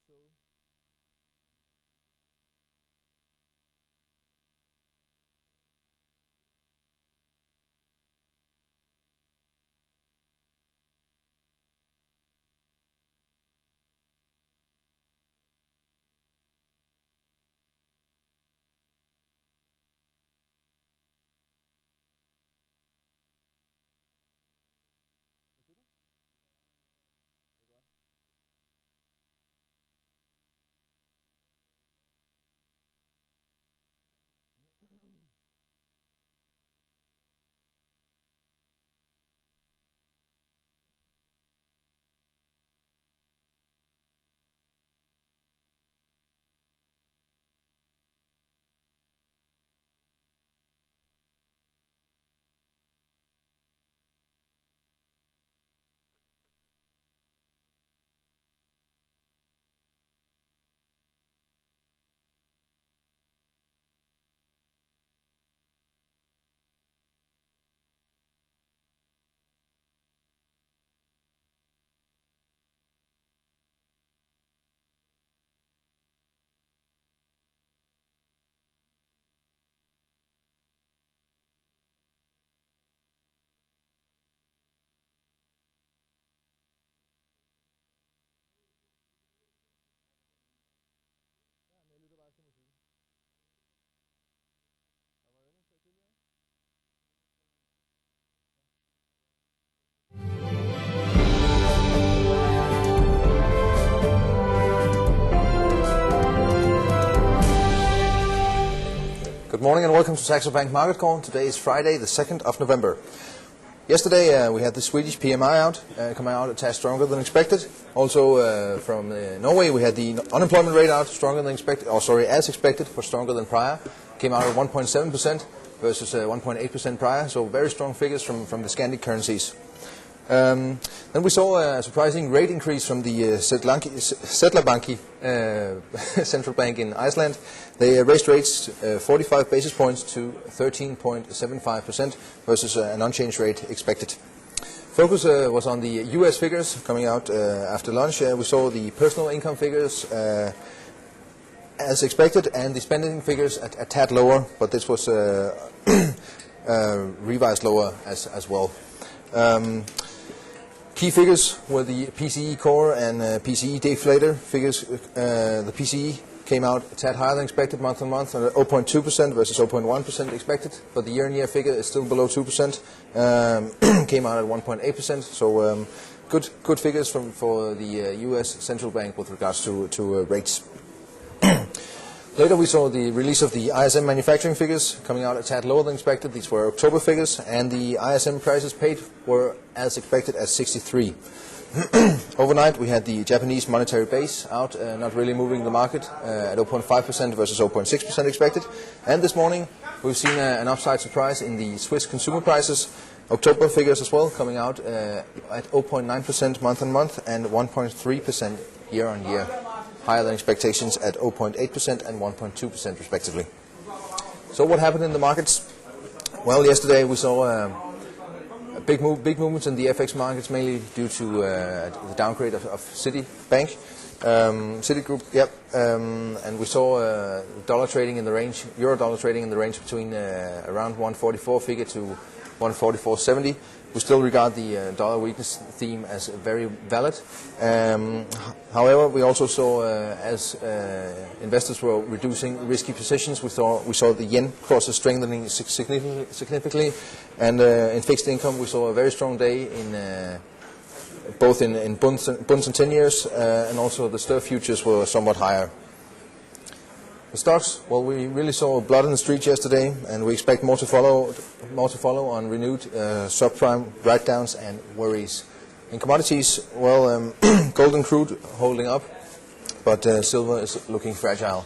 Saxo. Jeg lytter bare til musikken. Der var redning til tidligere. Good morning and welcome to Saxo Bank Market Call. Today is Friday, the 2nd of November. Yesterday we had the Swedish PMI out, coming out a tad stronger than expected. Also from Norway we had the unemployment rate out stronger than expected, as expected, but stronger than prior. Came out at 1.7% versus 1.8% prior, so very strong figures from the Scandic currencies. Then we saw a surprising rate increase from the Saxo Bank central bank in Iceland. They raised rates 45 basis points to 13.75% versus an unchanged rate expected. Focus was on the US figures coming out after lunch. We saw the personal income figures as expected and the spending figures a tad lower, but this was revised lower as well. Key figures were the PCE core and PCE deflator figures. The PCE came out a tad higher than expected month on month, 0.2% versus 0.1% expected, but the year-on-year figure is still below 2%. Came out at 1.8%, so good figures for the US central bank with regards to rates. Later we saw the release of the ISM manufacturing figures coming out a tad lower than expected. These were October figures, and the ISM prices paid were as expected at 63. Overnight we had the Japanese monetary base out, not really moving the market at 0.5% versus 0.6% expected. And this morning we've seen an upside surprise in the Swiss consumer prices. October figures as well coming out at 0.9% month on month and 1.3% year on year. Higher than expectations at 0.8% and 1.2% respectively. So what happened in the markets? Well, yesterday we saw big movements in the FX markets, mainly due to the downgrade of Citibank, Citigroup. Yep, and we saw dollar trading in the range, euro dollar trading in the range between around 144 figure to 144.70. We still regard the dollar weakness theme as very valid. However, we also saw as investors were reducing risky positions, we saw the yen crosses strengthening significantly, and in fixed income we saw a very strong day in both in bunds and 10 years, and also the STIR futures were somewhat higher. The stocks, well, we really saw blood in the streets yesterday, and we expect more to follow on renewed subprime write-downs and worries. In commodities, well, gold and crude holding up, but silver is looking fragile.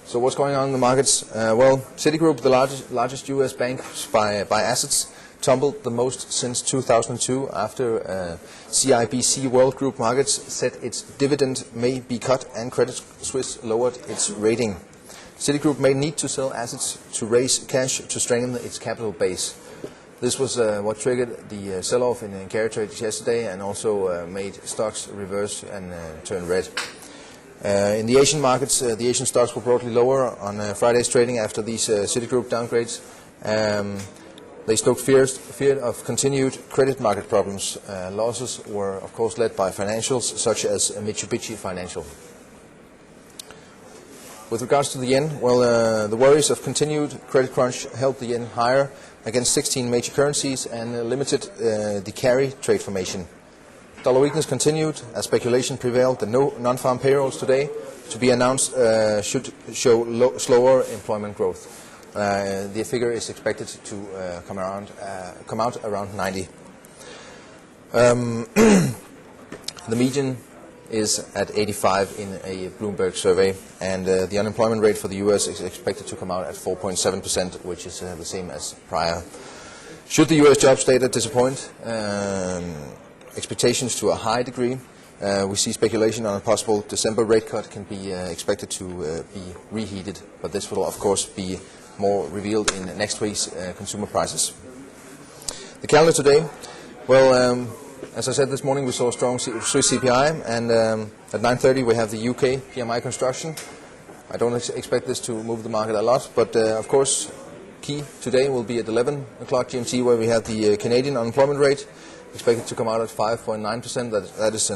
So what's going on in the markets? Well, Citigroup, the largest U.S. bank by assets, tumbled the most since 2002 after CIBC World Group Markets said its dividend may be cut and Credit Suisse lowered its rating. Citigroup may need to sell assets to raise cash to strengthen its capital base. This was what triggered the sell-off in carry trades yesterday and also made stocks reverse and turn red. In the Asian markets, the Asian stocks were broadly lower on Friday's trading after these Citigroup downgrades. They stoked fear of continued credit market problems. Losses were, of course, led by financials such as Mitsubishi Financial. With regards to the yen, well, the worries of continued credit crunch helped the yen higher against 16 major currencies and limited the carry trade formation. Dollar weakness continued as speculation prevailed that no non-farm payrolls today to be announced should show slower employment growth. The figure is expected to come out around 90. The median is at 85 in a Bloomberg survey, and the unemployment rate for the US is expected to come out at 4.7%, which is the same as prior. Should the US jobs data disappoint expectations to a high degree, we see speculation on a possible December rate cut can be expected to be reheated, but this will of course be more revealed in next week's consumer prices. The calendar today, well, as I said this morning, we saw a strong Swiss CPI, and at 9:30 we have the UK PMI construction. I don't expect this to move the market a lot, but of course, key today will be at 11 o'clock GMT, where we have the Canadian unemployment rate expected to come out at 5.9%. That is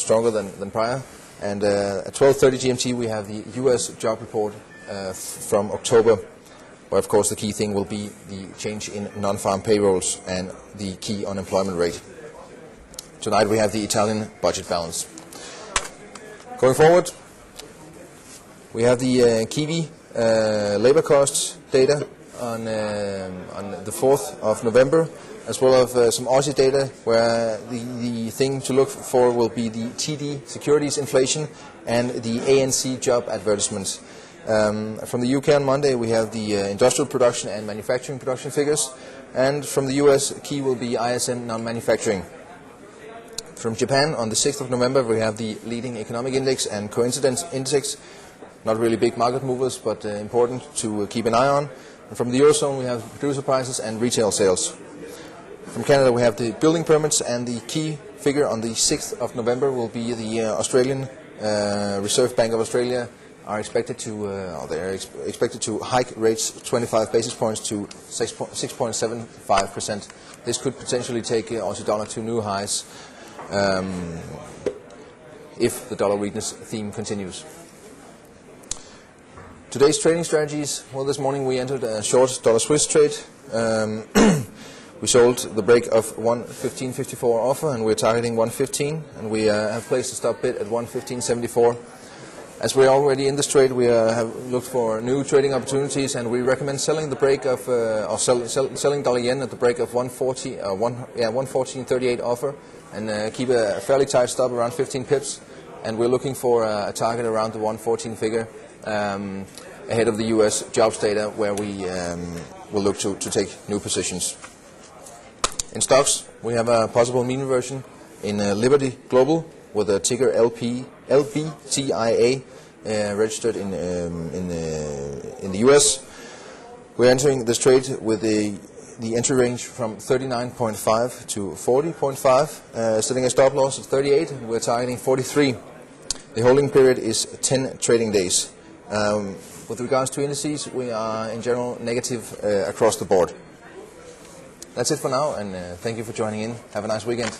stronger than prior. And at 12:30 GMT we have the US job report from October, where of course the key thing will be the change in non-farm payrolls and the key unemployment rate. Tonight we have the Italian budget balance. Going forward, we have the Kiwi labor costs data on the 4th of November, as well as some Aussie data, where the thing to look for will be the TD securities inflation and the ANC job advertisements. From the UK on Monday we have the industrial production and manufacturing production figures, and from the US key will be ISM non-manufacturing. From Japan on the 6th of November we have the leading economic index and coincidence index. Not really big market movers, but important to keep an eye on. And from the Eurozone we have producer prices and retail sales. From Canada we have the building permits, and the key figure on the 6th of November will be the Australian Reserve Bank of Australia are expected to hike rates 25 basis points to 6.75%. This could potentially take Aussie dollar to new highs if the dollar weakness theme continues. Today's trading strategies. Well, this morning we entered a short dollar Swiss trade. We sold the break of 115.54 offer, and we're targeting 115, and we have placed a stop bid at 115.74. As we're already in this trade, we have looked for new trading opportunities, and we recommend selling the break of selling dollar yen at the break of 114.38 offer, and keep a fairly tight stop around 15 pips. And we're looking for a target around the 114 figure ahead of the US jobs data, where we will look to take new positions. In stocks, we have a possible mean reversion in Liberty Global with a ticker LBTIA registered in the US. We're entering this trade with the entry range from 39.5 to 40.5, setting a stop loss of 38, and we're targeting 43. The holding period is 10 trading days. With regards to indices, we are in general negative across the board. That's it for now, and thank you for joining in. Have a nice weekend.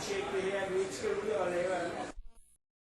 tjekke det her, vi ikke skal ud og lave alt